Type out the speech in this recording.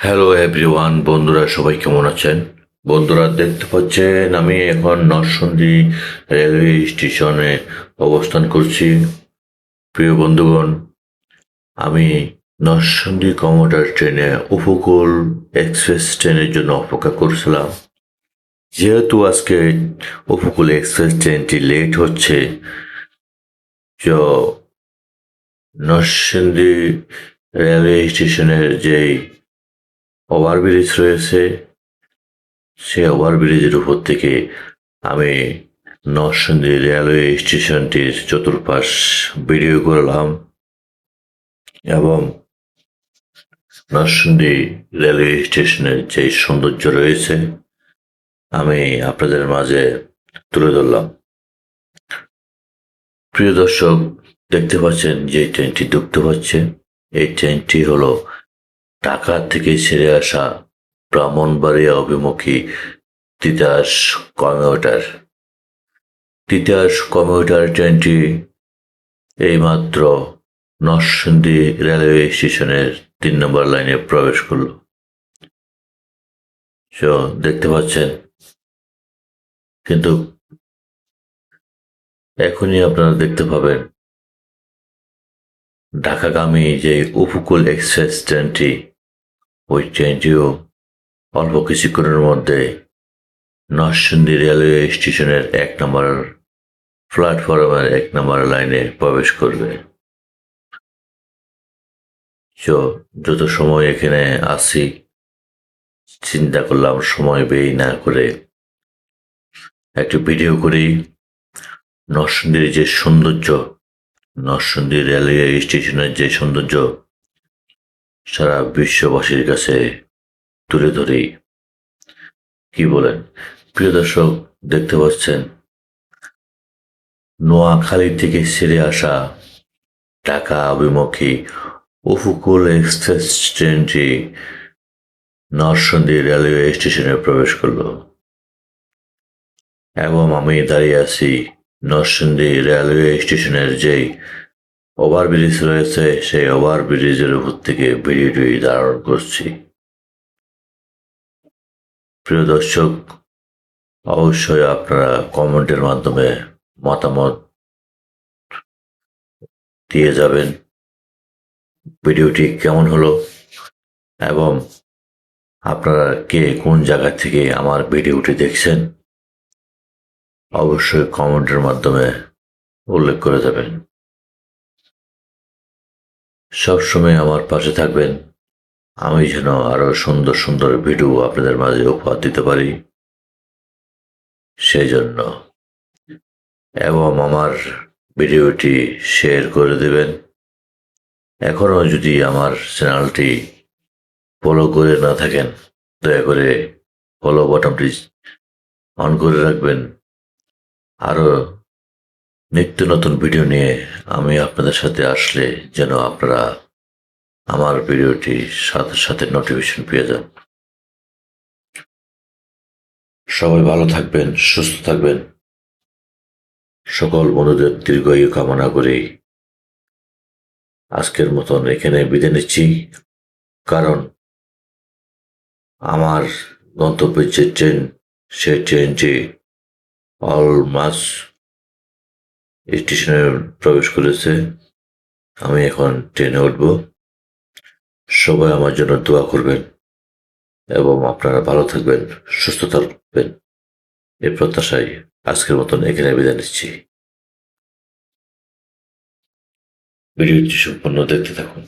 Hello everyone, বন্ধুরা সবাই কেমন আছেন? বন্ধুরা দেখতে পাচ্ছেন আমি এখন নরসিংদী রেলওয়ে স্টেশনে অবস্থান করছি। প্রিয় বন্ধুগণ, আমি নরসিংদী কমোডার ট্রেনে উপকূল এক্সপ্রেস ট্রেনের জন্য অপেক্ষা করছিলাম। যেহেতু আজকে উপকূল এক্সপ্রেস ট্রেনটি লেট হচ্ছে, তো নরসিংদী রেলওয়ে স্টেশনের যেই ওভারব্রিজ রয়েছে, সে ওভারব্রিজের উপর থেকে আমি নরসিংদী রেলওয়ে স্টেশনটির চতুর্পাশ ভিডিও করলাম এবং নরসিংদী রেলওয়ে স্টেশনের যে সৌন্দর্য রয়েছে আমি আপনাদের মাঝে তুলে ধরলাম। প্রিয় দর্শক, দেখতে পাচ্ছেন যে ট্রেনটি ঢুকতে পারছে, এই ট্রেনটি হলো ঢাকা থেকে ছেড়ে আসা ব্রাহ্মণবাড়িয়া অভিমুখী তিতাস কমিউটার। তিতাস কমিউটার ট্রেনটি এইমাত্র নরসিংদী রেলওয়ে স্টেশনের ৩ নম্বর লাইনে প্রবেশ করল। তো দেখতে পাচ্ছেন, কিন্তু এখনই আপনারা দেখতে পাবেন ঢাকাগামী যে উপকূল এক্সপ্রেস ট্রেনটি, ওই ট্রেনটিও অল্প কিছুক্ষণের মধ্যে নরসিংদী রেলওয়ে স্টেশনের ১ নম্বর প্ল্যাটফর্মের ১ নম্বর লাইনে প্রবেশ করবে। তো যত সময় এখানে আসি, চিন্তা করলাম সময় ব্যয় না করে একটু ভিডিও করি। নরসিংদীর যে সৌন্দর্য, নরসিংদী রেলওয়ে স্টেশনের যে সৌন্দর্য সারা বিশ্ববাসীর কাছে তুলে ধরি। কি বলেন? প্রিয় দর্শক, দেখতে পাচ্ছেন নোয়াখালী থেকে ছেড়ে আসা ঢাকা অভিমুখী উপকূল এক্সপ্রেস ট্রেনটি নরসিংদী রেলওয়ে স্টেশনে প্রবেশ করলো এবং আমি দাঁড়িয়ে আছি নরসিংদী রেলওয়ে স্টেশনের যেই ওভারব্রিজ রয়েছে, সেই ওভারব্রিজের উপর থেকে ভিডিওটি ধারণ করছি। প্রিয় দর্শক, অবশ্যই আপনারা কমেন্টের মাধ্যমে মতামত দিয়ে যাবেন ভিডিওটি কেমন হলো এবং আপনারা কে কোন জায়গা থেকে আমার ভিডিওটি দেখছেন অবশ্যই কমেন্টের মাধ্যমে উল্লেখ করে যাবেন। সবসময় আমার পাশে থাকবেন, আমি যেন আরো সুন্দর সুন্দর ভিডিও আপনাদের মাঝে উপহার দিতে পারি সেই জন্য। এবং আমার ভিডিওটি শেয়ার করে দেবেন। এখনো যদি আমার চ্যানেলটি ফলো করে না থাকেন, দয়া করে ফলো বাটনটি অন করে রাখবেন। আরো নিত্য নতুন ভিডিও নিয়ে আমি আপনাদের সাথে আসলে যেন আপনারা আমার ভিডিওটি সাথে সাথে নোটিফিকেশন পেয়ে যান। সবাই ভালো থাকবেন, সুস্থ থাকবেন। সকল বন্ধুদের দীর্ঘায়ু কামনা করে আজকের মতন এখানে বিদায় নিচ্ছি, কারণ আমার গন্তব্যের যে ট্রেন, সেই ট্রেনটি অলমাস্ট স্টেশনে প্রবেশ করেছে। আমি এখন ট্রেনে উঠব। সবাই আমার জন্য দোয়া করবেন এবং আপনারা ভালো থাকবেন, সুস্থ থাকবেন, এই প্রত্যাশায় আজকের মতন এখানে বিদায় নিচ্ছি। ভিডিওটি সম্পূর্ণ দেখতে থাকুন।